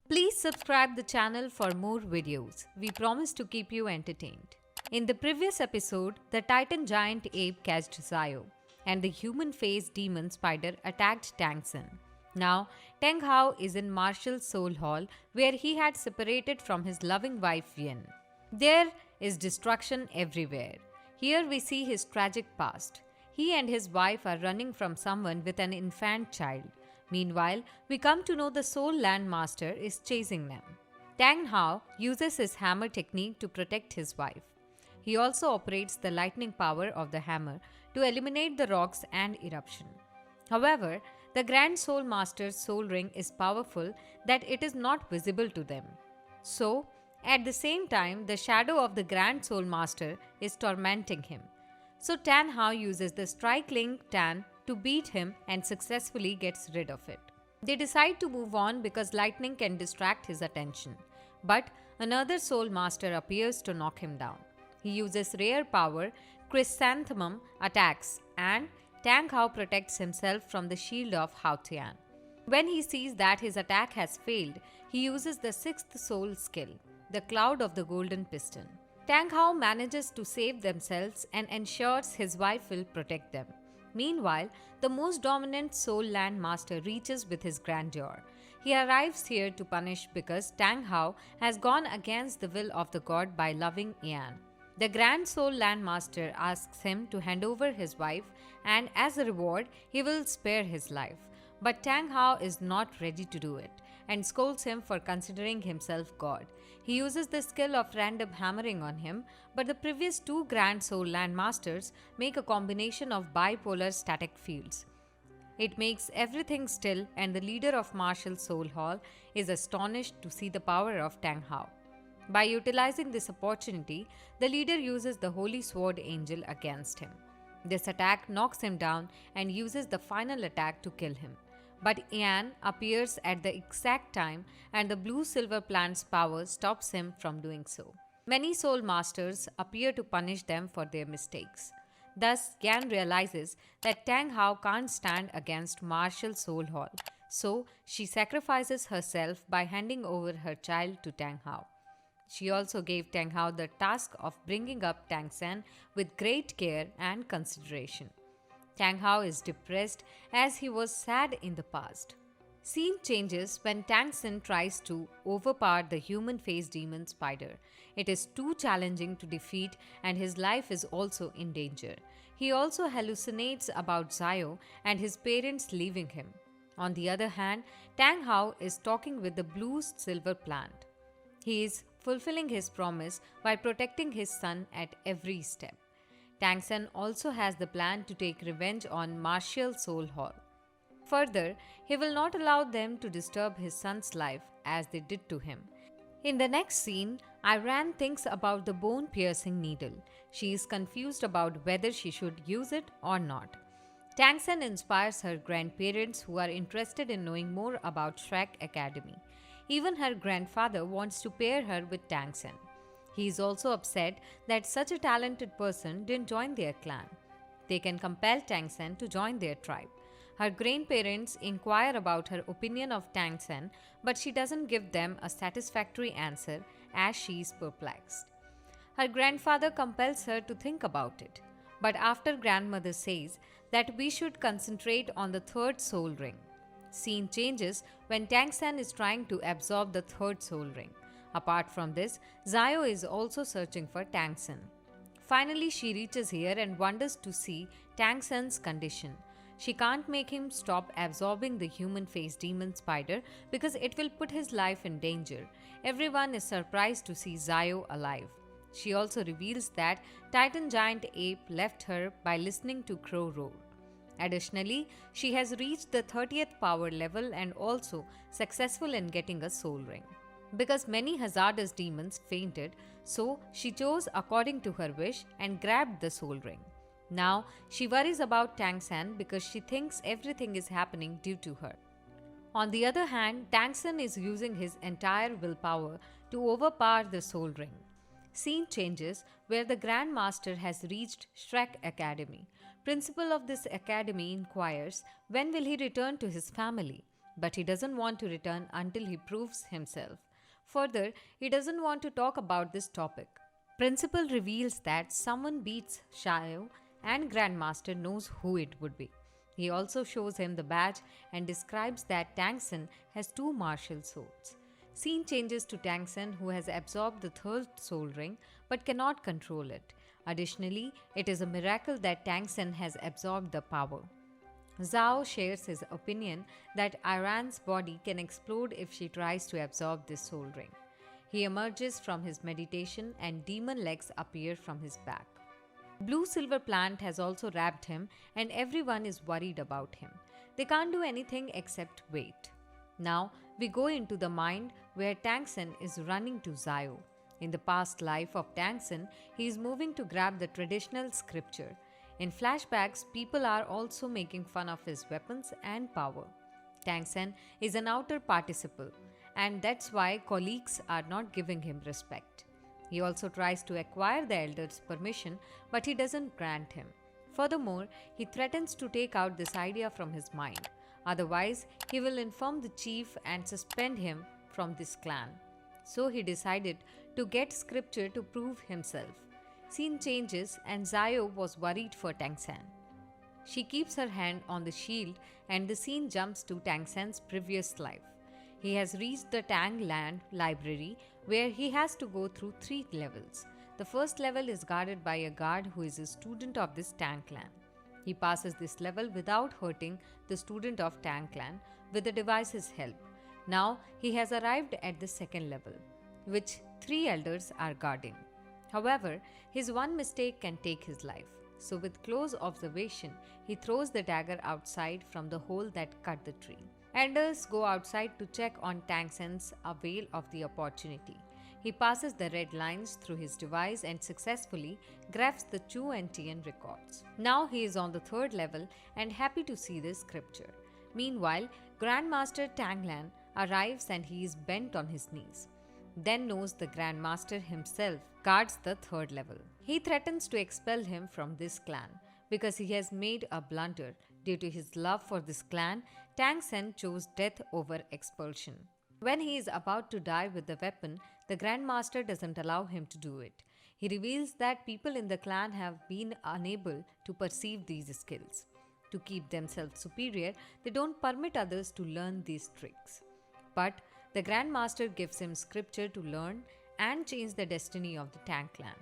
Please subscribe the channel for more videos. We promise to keep you entertained. In the previous episode, the Titan giant ape catched Zio, and the human-faced demon spider attacked Tang Sen. Now, Tang Hao is in Martial's soul hall where he had separated from his loving wife Yin. There is destruction everywhere. Here we see his tragic past. He and his wife are running from someone with an infant child. Meanwhile, we come to know the Soul Land Master is chasing them. Tang Hao uses his hammer technique to protect his wife. He also operates the lightning power of the hammer to eliminate the rocks and eruption. However, the Grand Soul Master's soul ring is powerful that it is not visible to them. So, at the same time, the shadow of the Grand Soul Master is tormenting him. So Tan Hao uses the Strike Link Tan to beat him and successfully gets rid of it. They decide to move on because lightning can distract his attention. But another Soul Master appears to knock him down. He uses rare power, Chrysanthemum attacks, and Tang Hao protects himself from the shield of Hao Tian. When he sees that his attack has failed, he uses the sixth soul skill, the Cloud of the Golden Piston. Tang Hao manages to save themselves and ensures his wife will protect them. Meanwhile, the most dominant Soul Land Master reaches with his grandeur. He arrives here to punish because Tang Hao has gone against the will of the god by loving Yan. The Grand Soul Land Master asks him to hand over his wife, and as a reward, he will spare his life. But Tang Hao is not ready to do it and scolds him for considering himself God. He uses the skill of random hammering on him, but the previous two Grand Soul Land Masters make a combination of bipolar static fields. It makes everything still, and the leader of Martial's Soul Hall is astonished to see the power of Tang Hao. By utilizing this opportunity, the leader uses the Holy Sword Angel against him. This attack knocks him down and uses the final attack to kill him. But Yan appears at the exact time, and the blue-silver plant's power stops him from doing so. Many Soul Masters appear to punish them for their mistakes. Thus, Yan realizes that Tang Hao can't stand against Martial's Soul Hall, so she sacrifices herself by handing over her child to Tang Hao. She also gave Tang Hao the task of bringing up Tang Sen with great care and consideration. Tang Hao is depressed as he was sad in the past. Scene changes when Tang Sen tries to overpower the human-faced demon spider. It is too challenging to defeat, and his life is also in danger. He also hallucinates about Zio and his parents leaving him. On the other hand, Tang Hao is talking with the blue-silver plant. He is fulfilling his promise by protecting his son at every step. Tang Sen also has the plan to take revenge on Martial's Soul Hall. Further, he will not allow them to disturb his son's life as they did to him. In the next scene, Iran thinks about the bone-piercing needle. She is confused about whether she should use it or not. Tang Sen inspires her grandparents who are interested in knowing more about Shrek Academy. Even her grandfather wants to pair her with Tang Sen. He is also upset that such a talented person didn't join their clan. They can compel Tang Sen to join their tribe. Her grandparents inquire about her opinion of Tang Sen, but she doesn't give them a satisfactory answer as she is perplexed. Her grandfather compels her to think about it, but after grandmother says that we should concentrate on the third soul ring. Scene changes when Tang Sen is trying to absorb the third soul ring. Apart from this, Zio is also searching for Tang Sen. Finally, she reaches here and wonders to see Tang Sen's condition. She can't make him stop absorbing the human-faced demon spider because it will put his life in danger. Everyone is surprised to see Zio alive. She also reveals that Titan Giant Ape left her by listening to Crow roar. Additionally, she has reached the 30th power level and also successful in getting a soul ring. Because many hazardous demons fainted, so she chose according to her wish and grabbed the soul ring. Now, she worries about Tang Sen because she thinks everything is happening due to her. On the other hand, Tang Sen is using his entire willpower to overpower the soul ring. Scene changes where the Grand Master has reached Shrek Academy. Principal of this academy inquires when will he return to his family. but he doesn't want to return until he proves himself. Further, he doesn't want to talk about this topic. Principal reveals that someone beats Ushio and Grandmaster knows who it would be. He also shows him the badge and describes that Tangsen has two martial swords. Scene changes to Tangsen, who has absorbed the third soul ring but cannot control it. Additionally, it is a miracle that Tangsen has absorbed the power. Zhao shares his opinion that Iran's body can explode if she tries to absorb this soul ring. He emerges from his meditation and demon legs appear from his back. Blue Silver Plant has also wrapped him and everyone is worried about him. They can't do anything except wait. Now we go into the mind where Tangsen is running to Zio. In the past life of Tangsen, he is moving to grab the traditional scripture. In flashbacks, people are also making fun of his weapons and power. Tangsen is an outer participle, and that's why colleagues are not giving him respect. He also tries to acquire the elder's permission, but he doesn't grant him. Furthermore, he threatens to take out this idea from his mind. Otherwise, he will inform the chief and suspend him from this clan. So he decided to get scripture to prove himself. Scene changes and Zio was worried for Tangsen. She keeps her hand on the shield and the scene jumps to Tangsen's previous life. He has reached the Tang Land library where he has to go through 3 levels. The first level is guarded by a guard who is a student of this Tang clan. He passes this level without hurting the student of Tang clan with the device's help. Now he has arrived at the second level, which 3 elders are guarding. However, his one mistake can take his life. So with close observation, he throws the dagger outside from the hole that cut the tree. Elders go outside to check on Tangsen's avail of the opportunity. He passes the red lines through his device and successfully grabs the Chu and Tian records. Now he is on the 3rd level and happy to see the scripture. Meanwhile, Grandmaster Tanglan arrives and he is bent on his knees. Then knows the Grandmaster himself guards the 3rd level. He threatens to expel him from this clan because he has made a blunder. Due to his love for this clan, Tangsen chose death over expulsion. When he is about to die with the weapon, the Grandmaster doesn't allow him to do it. He reveals that people in the clan have been unable to perceive these skills. To keep themselves superior, they don't permit others to learn these tricks. But the Grandmaster gives him scripture to learn and change the destiny of the Tang clan.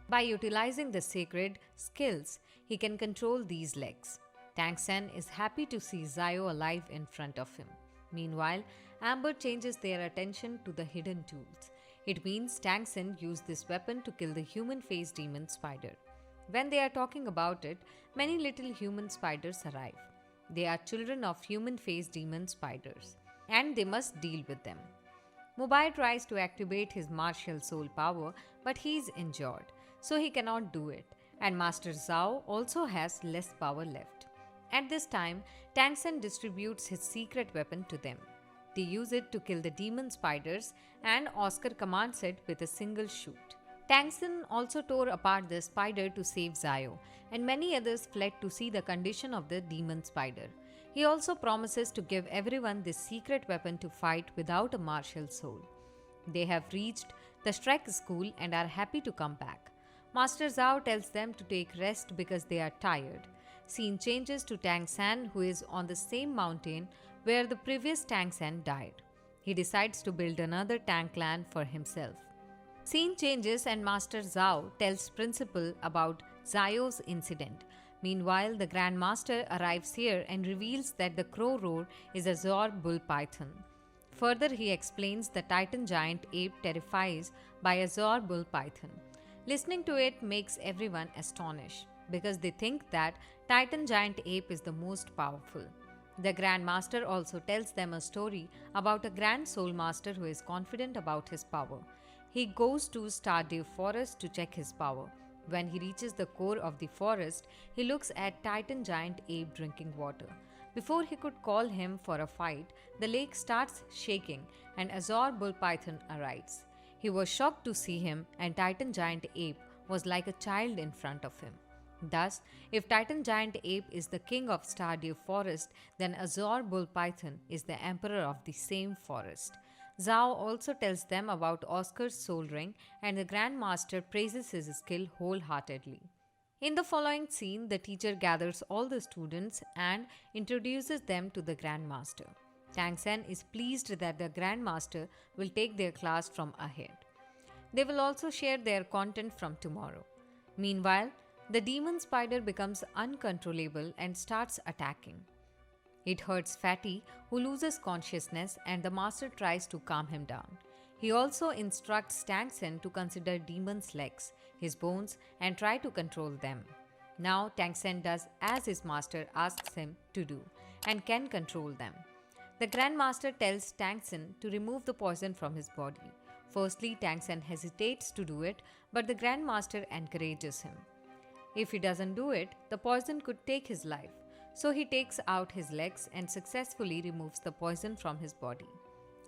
By utilizing the sacred skills, he can control these legs. Tangsen is happy to see Zio alive in front of him. Meanwhile, Amber changes their attention to the hidden tools. It means Tangsen used this weapon to kill the human-faced demon spider. When they are talking about it, many little human spiders arrive. They are children of human-faced demon spiders, and they must deal with them. Mobile tries to activate his martial soul power, but he is injured, so he cannot do it, and Master Zhao also has less power left. At this time, Tangsen distributes his secret weapon to them. They use it to kill the demon spiders, and Oscar commands it with a single shoot. Tangsen also tore apart the spider to save Zio, and many others fled to see the condition of the demon spider. He also promises to give everyone this secret weapon to fight without a martial soul. They have reached the Shrek school and are happy to come back. Master Zhao tells them to take rest because they are tired. Scene changes to Tangsen, who is on the same mountain where the previous Tangsen died. He decides to build another Tang clan for himself. Scene changes and Master Zhao tells Principal about Zio's incident. Meanwhile, the Grandmaster arrives here and reveals that the crow roar is a Azor bull python. Further, he explains the Titan giant ape terrifies by Azor bull python. Listening to it makes everyone astonished because they think that Titan giant ape is the most powerful. The Grandmaster also tells them a story about a Grand Soul Master who is confident about his power. He goes to Stardew Forest to check his power. When he reaches the core of the forest, he looks at Titan giant ape drinking water. Before he could call him for a fight, the lake starts shaking and Azor bull python arrives. He was shocked to see him, and Titan giant ape was like a child in front of him. Thus, if Titan Giant Ape is the king of Stardew Forest, then Azor Bull Python is the emperor of the same forest. Zhao also tells them about Oscar's soul ring, and the Grand Master praises his skill wholeheartedly. In the following scene, the teacher gathers all the students and introduces them to the Grand Master. Tang Sen is pleased that the Grand Master will take their class from ahead. They will also share their content from tomorrow. Meanwhile, the demon spider becomes uncontrollable and starts attacking. It hurts Fatty, who loses consciousness, and the master tries to calm him down. He also instructs Tang Sen to consider Demon's legs, his bones, and try to control them. Now Tang Sen does as his master asks him to do and can control them. The Grand Master tells Tang Sen to remove the poison from his body. Firstly, Tang Sen hesitates to do it, but the Grand Master encourages him. If he doesn't do it, the poison could take his life. So he takes out his legs and successfully removes the poison from his body.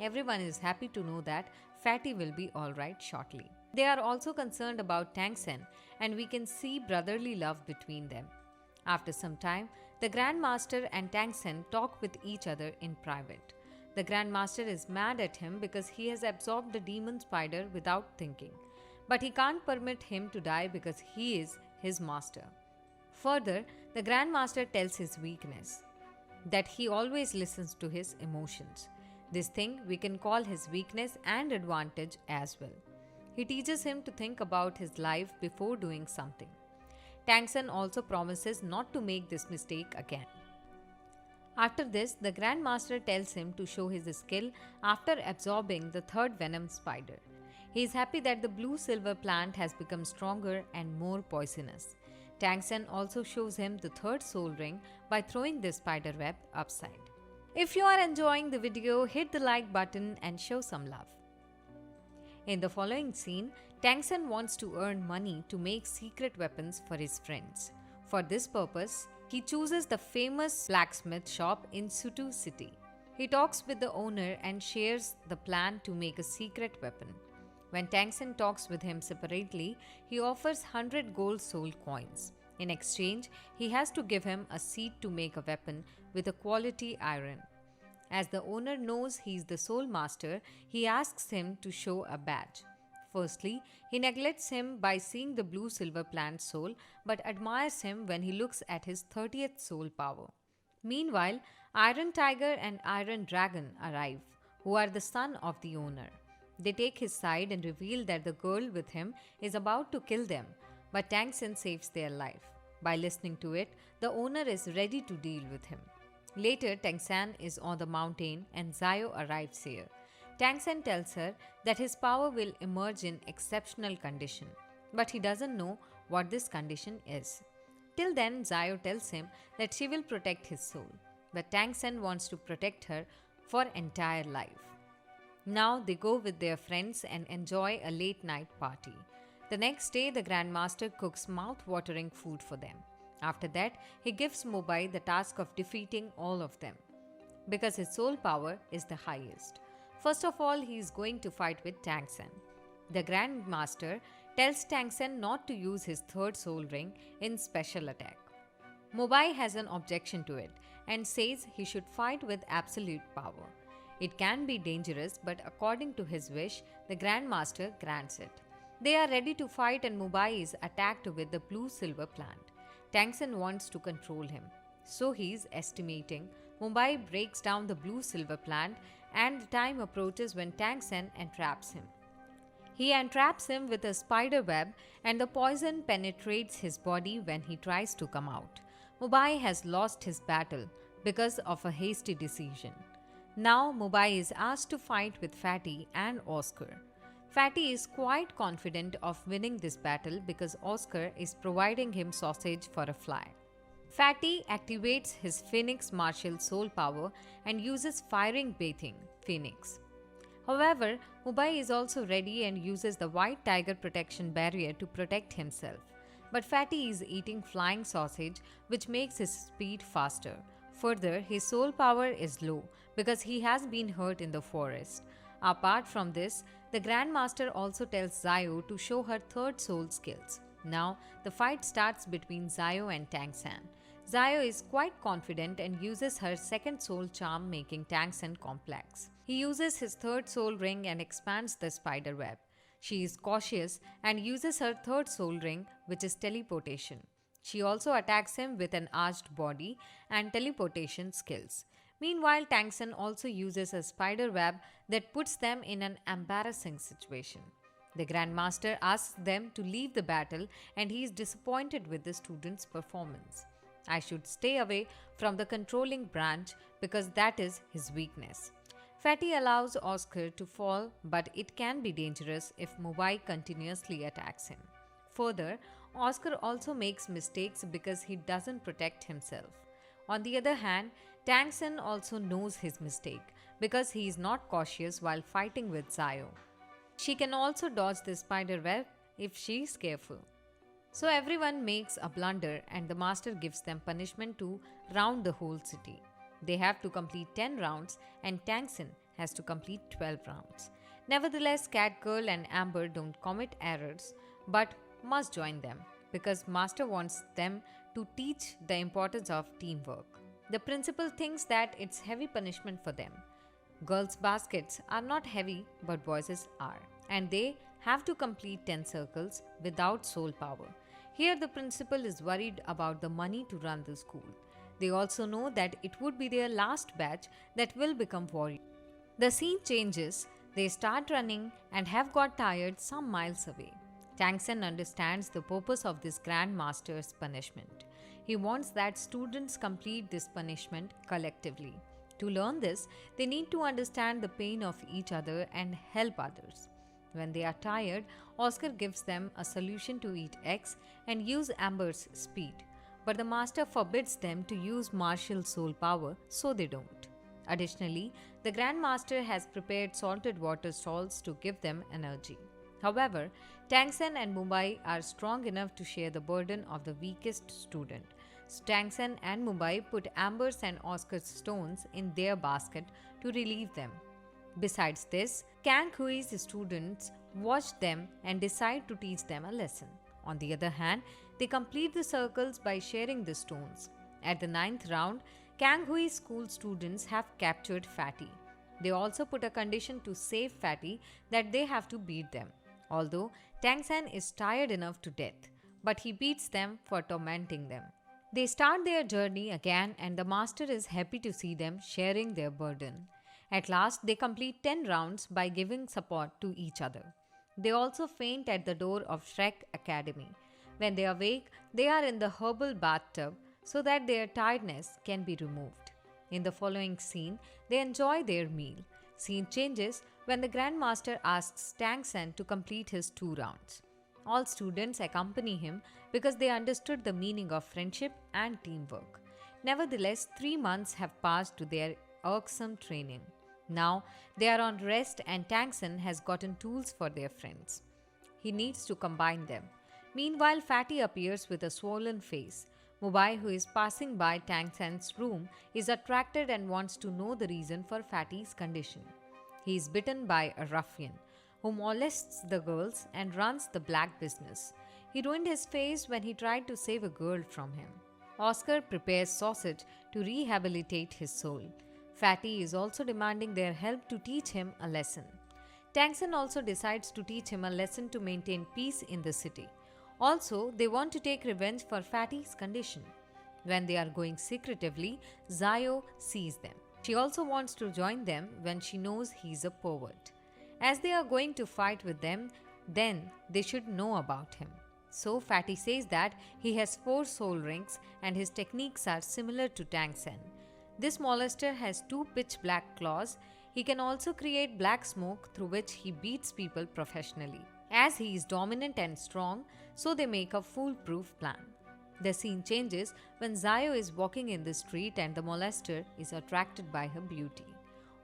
Everyone is happy to know that Fatty will be alright shortly. They are also concerned about Tang Sen, and we can see brotherly love between them. After some time, the Grand Master and Tang Sen talk with each other in private. The Grand Master is mad at him because he has absorbed the demon spider without thinking. But he can't permit him to die because he is his master. Further, the Grand Master tells his weakness, that he always listens to his emotions. This thing we can call his weakness and advantage as well. He teaches him to think about his life before doing something. Tang Sen also promises not to make this mistake again. After this, the Grand Master tells him to show his skill after absorbing the third venom spider. He is happy that the blue-silver plant has become stronger and more poisonous. Tang Sen also shows him the third soul ring by throwing this spider web upside. If you are enjoying the video, hit the like button and show some love. In the following scene, Tang Sen wants to earn money to make secret weapons for his friends. For this purpose, he chooses the famous blacksmith shop in Sutu City. He talks with the owner and shares the plan to make a secret weapon. When Tang Sen talks with him separately, he offers 100 gold soul coins. In exchange, he has to give him a seed to make a weapon with a quality iron. As the owner knows he is the soul master, he asks him to show a badge. Firstly, he neglects him by seeing the blue-silver plant soul, but admires him when he looks at his 30th soul power. Meanwhile, Iron Tiger and Iron Dragon arrive, who are the son of the owner. They take his side and reveal that the girl with him is about to kill them, but Tang Sen saves their life. By listening to it, the owner is ready to deal with him. Later, Tang Sen is on the mountain and Zio arrives here. Tang Sen tells her that his power will emerge in exceptional condition, but he doesn't know what this condition is. Till then, Zio tells him that she will protect his soul, but Tang Sen wants to protect her for entire life. Now they go with their friends and enjoy a late night party. The next day, the Grand Master cooks mouth-watering food for them. After that, he gives Mobai the task of defeating all of them, because his soul power is the highest. First of all, he is going to fight with Tang Sen. The Grand Master tells Tang Sen not to use his third soul ring in special attack. Mobai has an objection to it and says he should fight with absolute power. It can be dangerous, but according to his wish, the Grand Master grants it. They are ready to fight and Mobai is attacked with the blue-silver plant. Tang Sen wants to control him, so he is estimating. Mobai breaks down the blue-silver plant and the time approaches when Tang Sen entraps him. He entraps him with a spider web and the poison penetrates his body when he tries to come out. Mobai has lost his battle because of a hasty decision. Now Mobai is asked to fight with Fatty and Oscar. Fatty is quite confident of winning this battle because Oscar is providing him sausage for a fly. Fatty activates his Phoenix martial soul power and uses firing bathing Phoenix. However, Mobai is also ready and uses the white tiger protection barrier to protect himself. But Fatty is eating flying sausage, which makes his speed faster. Further, his soul power is low because he has been hurt in the forest. Apart from this, the Grand Master also tells Zio to show her third soul skills. Now, the fight starts between Zayo and Tangsan. Zayo is quite confident and uses her second soul charm, making Tangsan complex. He uses his third soul ring and expands the spider web. She is cautious and uses her third soul ring, which is teleportation. She also attacks him with an arched body and teleportation skills. Meanwhile, Tangsen also uses a spider web that puts them in an embarrassing situation. The Grandmaster asks them to leave the battle and he is disappointed with the student's performance. I should stay away from the controlling branch because that is his weakness. Fatty allows Oscar to fall, but it can be dangerous if Mubai continuously attacks him. Further, Oscar also makes mistakes because he doesn't protect himself. On the other hand, Tangsen also knows his mistake because he is not cautious while fighting with Zayo. She can also dodge the spider web if she is careful. So everyone makes a blunder and the master gives them punishment to round the whole city. They have to complete 10 rounds and Tangsen has to complete 12 rounds. Nevertheless, Catgirl and Amber don't commit errors but must join them because master wants them to teach the importance of teamwork. The principal thinks that it's heavy punishment for them. Girls' baskets are not heavy but boys' are, and they have to complete 10 circles without soul power. Here the principal is worried about the money to run the school. They also know that it would be their last batch that will become warriors. The scene changes, they start running and have got tired some miles away. Tangsen understands the purpose of this Grand Master's punishment. He wants that students complete this punishment collectively. To learn this, they need to understand the pain of each other and help others. When they are tired, Oscar gives them a solution to eat eggs and use Amber's speed. But the master forbids them to use martial soul power, so they don't. Additionally, the Grand Master has prepared salted water salts to give them energy. However, Tangsen and Mumbai are strong enough to share the burden of the weakest student. So Tangsen and Mumbai put Amber's and Oscar's stones in their basket to relieve them. Besides this, Kang Hui's students watch them and decide to teach them a lesson. On the other hand, they complete the circles by sharing the stones. At the 9th round, Kang Hui's school students have captured Fatty. They also put a condition to save Fatty that they have to beat them. Although Tangsen is tired enough to death, but he beats them for tormenting them. They start their journey again and the master is happy to see them sharing their burden. At last, they complete 10 rounds by giving support to each other. They also faint at the door of Shrek Academy. When they awake, they are in the herbal bathtub so that their tiredness can be removed. In the following scene, they enjoy their meal. Scene changes when the Grand Master asks Tangsen to complete his 2 rounds. All students accompany him because they understood the meaning of friendship and teamwork. Nevertheless, 3 months have passed to their irksome training. Now they are on rest and Tangsen has gotten tools for their friends. He needs to combine them. Meanwhile, Fatty appears with a swollen face. Mubai, who is passing by Tangsen's room, is attracted and wants to know the reason for Fatty's condition. He is bitten by a ruffian who molests the girls and runs the black business. He ruined his face when he tried to save a girl from him. Oscar prepares sausage to rehabilitate his soul. Fatty is also demanding their help to teach him a lesson. Tangsen also decides to teach him a lesson to maintain peace in the city. Also, they want to take revenge for Fatty's condition. When they are going secretively, Zayo sees them. She also wants to join them when she knows he's a pervert. As they are going to fight with them, then they should know about him. So Fatty says that he has 4 soul rings and his techniques are similar to Tangsen. This molester has 2 pitch black claws. He can also create black smoke through which he beats people professionally. As he is dominant and strong, so they make a foolproof plan. The scene changes when Zayo is walking in the street and the molester is attracted by her beauty.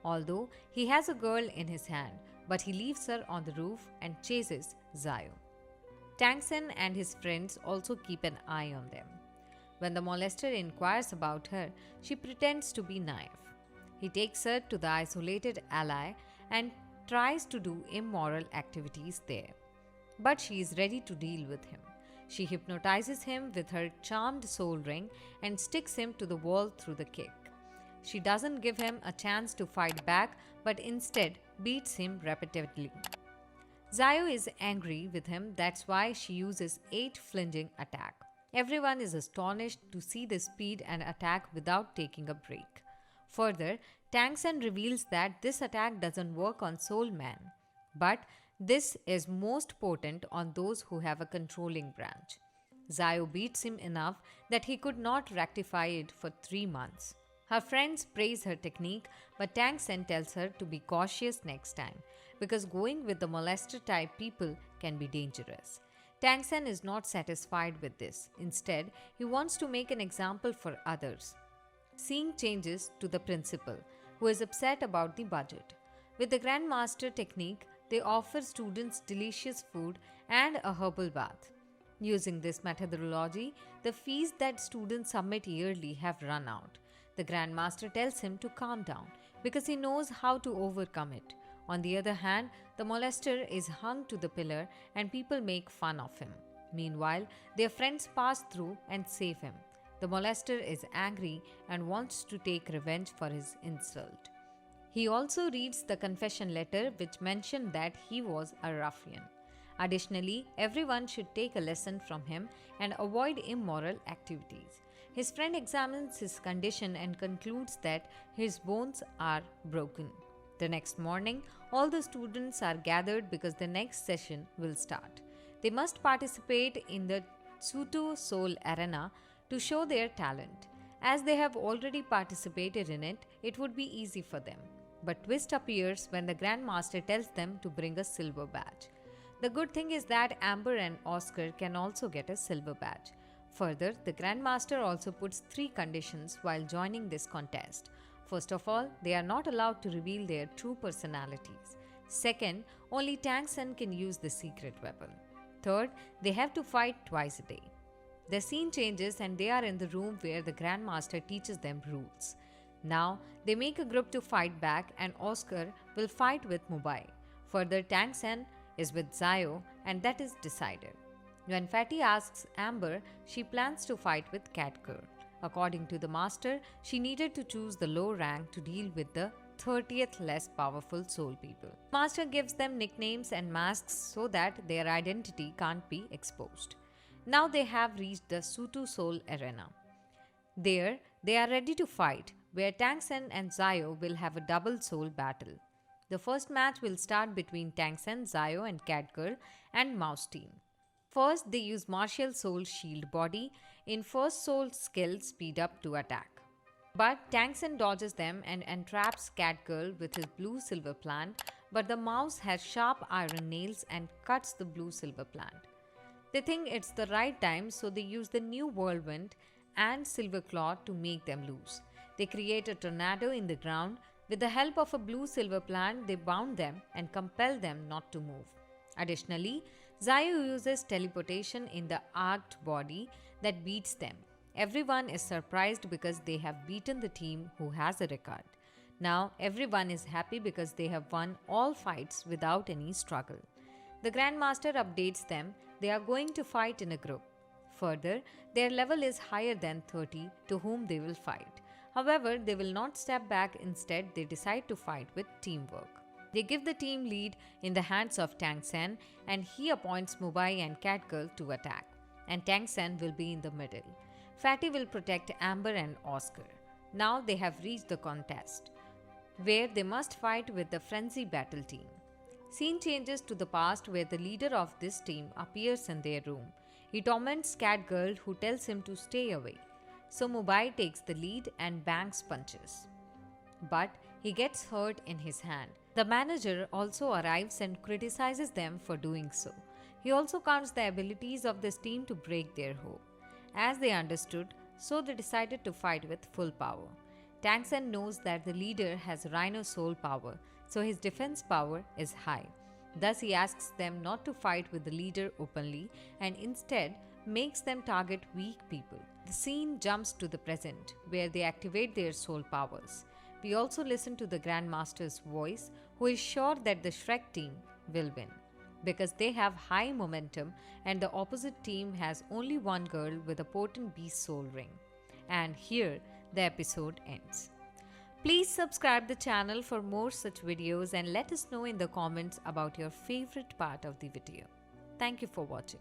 Although he has a girl in his hand, but he leaves her on the roof and chases Zayo. Tangsen and his friends also keep an eye on them. When the molester inquires about her, she pretends to be naive. He takes her to the isolated ally and tries to do immoral activities there. But she is ready to deal with him. She hypnotizes him with her charmed soul ring and sticks him to the wall through the kick. She doesn't give him a chance to fight back but instead beats him repeatedly. Zayo is angry with him, that's why she uses 8 flinging attack. Everyone is astonished to see the speed and attack without taking a break. Further, Tang Sen reveals that this attack doesn't work on Soul Man, but this is most potent on those who have a controlling branch. Zayo beats him enough that he could not rectify it for 3 months. Her friends praise her technique, but Tang Sen tells her to be cautious next time because going with the molester type people can be dangerous. Tang Sen is not satisfied with this. Instead, he wants to make an example for others. Scene changes to the principal, who is upset about the budget. With the Grandmaster technique, they offer students delicious food and a herbal bath. Using this methodology, the fees that students submit yearly have run out. The Grandmaster tells him to calm down because he knows how to overcome it. On the other hand, the molester is hung to the pillar and people make fun of him. Meanwhile, their friends pass through and save him. The molester is angry and wants to take revenge for his insult. He also reads the confession letter which mentioned that he was a ruffian. Additionally, everyone should take a lesson from him and avoid immoral activities. His friend examines his condition and concludes that his bones are broken. The next morning, all the students are gathered because the next session will start. They must participate in the Tsuto Soul Arena to show their talent. As they have already participated in it, it would be easy for them. But twist appears when the Grandmaster tells them to bring a silver badge. The good thing is that Amber and Oscar can also get a silver badge. Further, the Grandmaster also puts 3 conditions while joining this contest. First of all, they are not allowed to reveal their true personalities. Second, only Tang Sen can use the secret weapon. Third, they have to fight twice a day. The scene changes and they are in the room where the Grandmaster teaches them rules. Now, they make a group to fight back and Oscar will fight with Mubai. Further, Tang Sen is with Zayo and that is decided. When Fatty asks Amber, she plans to fight with Catgirl. According to the master, she needed to choose the low rank to deal with the 30th less powerful soul people. Master gives them nicknames and masks so that their identity can't be exposed. Now they have reached the Sutu Soul Arena. There, they are ready to fight, where Tang Sen and Zayo will have a double soul battle. The first match will start between Tang Sen, Zayo and Catgirl and Mouse Team. First, they use Martial Soul Shield Body in First Soul skill Speed Up to attack. But Tang Sen dodges them and entraps Catgirl with his blue silver plant, but the mouse has sharp iron nails and cuts the blue silver plant. They think it's the right time, so they use the new whirlwind and silver claw to make them loose. They create a tornado in the ground. With the help of a blue silver plant, they bound them and compel them not to move. Additionally, Zayu uses teleportation in the arced body that beats them. Everyone is surprised because they have beaten the team who has a record. Now, everyone is happy because they have won all fights without any struggle. The Grandmaster updates them they are going to fight in a group. Further, their level is higher than 30 to whom they will fight. However, they will not step back, instead they decide to fight with teamwork. They give the team lead in the hands of Tang Sen and he appoints Mubai and Catgirl to attack. And Tang Sen will be in the middle. Fatty will protect Amber and Oscar. Now they have reached the contest, where they must fight with the Frenzy Battle team. Scene changes to the past where the leader of this team appears in their room. He torments Catgirl who tells him to stay away. So Mubai takes the lead and bangs punches. But he gets hurt in his hand. The manager also arrives and criticizes them for doing so. He also counts the abilities of this team to break their hope. As they understood, so they decided to fight with full power. Tang Sen knows that the leader has Rhino Soul power, so his defense power is high. Thus he asks them not to fight with the leader openly and instead makes them target weak people. The scene jumps to the present, where they activate their soul powers. We also listen to the Grandmaster's voice, who is sure that the Shrek team will win. because they have high momentum and the opposite team has only one girl with a potent beast soul ring. And here the episode ends. Please subscribe the channel for more such videos and let us know in the comments about your favorite part of the video. Thank you for watching.